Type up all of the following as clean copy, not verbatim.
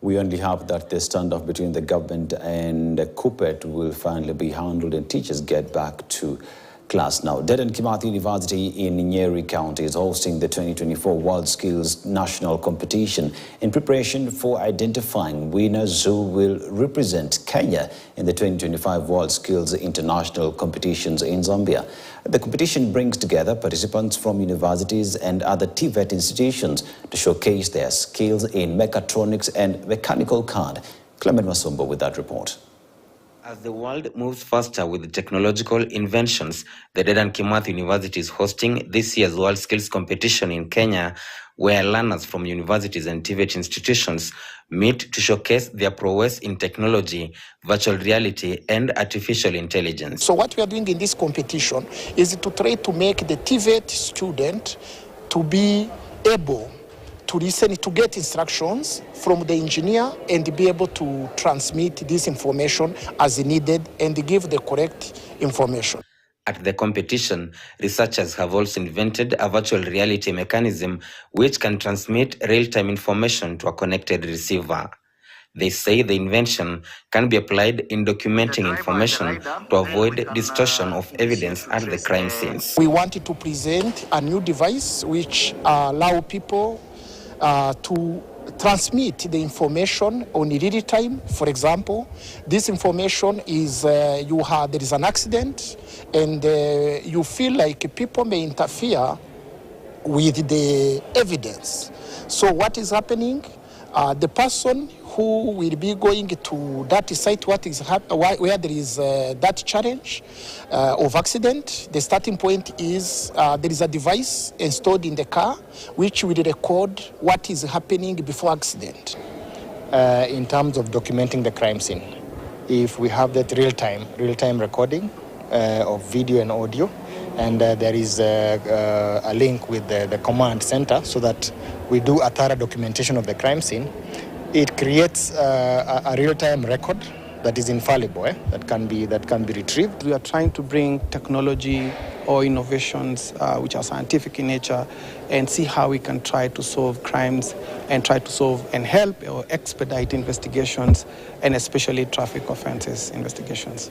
We only hope that the standoff between the government and Kuppet will finally be handled and teachers get back to class now. Dedan Kimathi University in Nyeri County is hosting the 2024 World Skills National Competition in preparation for identifying winners who will represent Kenya in the 2025 World Skills International Competitions in Zambia. The competition brings together participants from universities and other TVET institutions to showcase their skills in mechatronics and mechanical card. Clement Masombo with that report. As the world moves faster with technological inventions, the Dedan Kimathi University is hosting this year's World Skills Competition in Kenya, where learners from universities and TVET institutions meet to showcase their prowess in technology, virtual reality, and artificial intelligence. So what we are doing in this competition is to try to make the TVET student to be able to listen, to get instructions from the engineer and be able to transmit this information as needed and give the correct information. At the competition, researchers have also invented a virtual reality mechanism which can transmit real-time information to a connected receiver. They say the invention can be applied in documenting information to avoid distortion of evidence at the crime scenes. We wanted to present a new device which allow people to transmit the information on real time. For example, this information is there is an accident and you feel like people may interfere with the evidence. So what is happening? The person who will be going to that site where there is that challenge of accident, the starting point is there is a device installed in the car which will record what is happening before accident. In terms of documenting the crime scene, if we have that real-time recording of video and audio, and there is a link with the command center so that we do a thorough documentation of the crime scene, it creates a real-time record that is infallible, that can be retrieved. We are trying to bring technology or innovations which are scientific in nature and see how we can try to solve crimes and try to solve and help or expedite investigations, and especially traffic offenses investigations.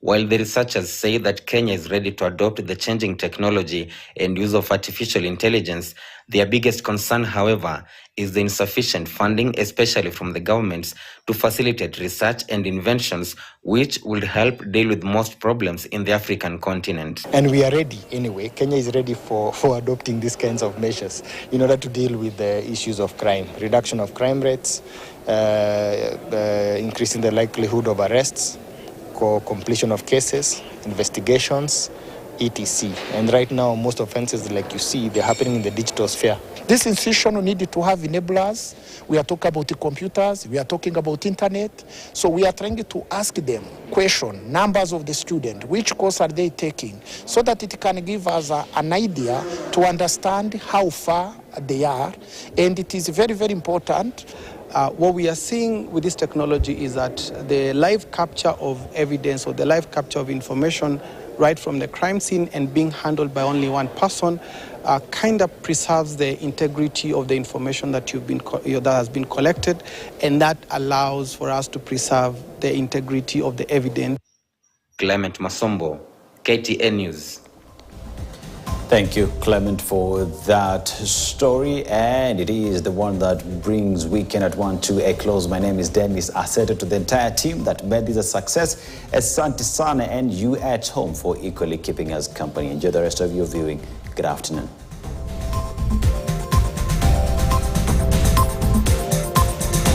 While the researchers say that Kenya is ready to adopt the changing technology and use of artificial intelligence, their biggest concern, however, is the insufficient funding, especially from the governments, to facilitate research and inventions which would help deal with most problems in the African continent. And we are ready anyway. Kenya is ready for adopting these kinds of measures in order to deal with the issues of crime, reduction of crime rates, increasing the likelihood of arrests, completion of cases, investigations, etc. And right now, most offenses, like you see, they're happening in the digital sphere. This institution needed to have enablers. We are talking about the computers, we are talking about internet. So we are trying to ask them question, numbers of the student, which course are they taking, so that it can give us an idea to understand how far they are. And it is very, very important. What we are seeing with this technology is that the live capture of evidence or the live capture of information right from the crime scene and being handled by only one person kind of preserves the integrity of the information that has been collected, and that allows for us to preserve the integrity of the evidence. Clement Masombo, KTN News. Thank you, Clement, for that story. And it is the one that brings Weekend at 1 to a close. My name is Dennis Aseta. To the entire team that made this a success, Asante Sana, and you at home for equally keeping us company. Enjoy the rest of your viewing. Good afternoon.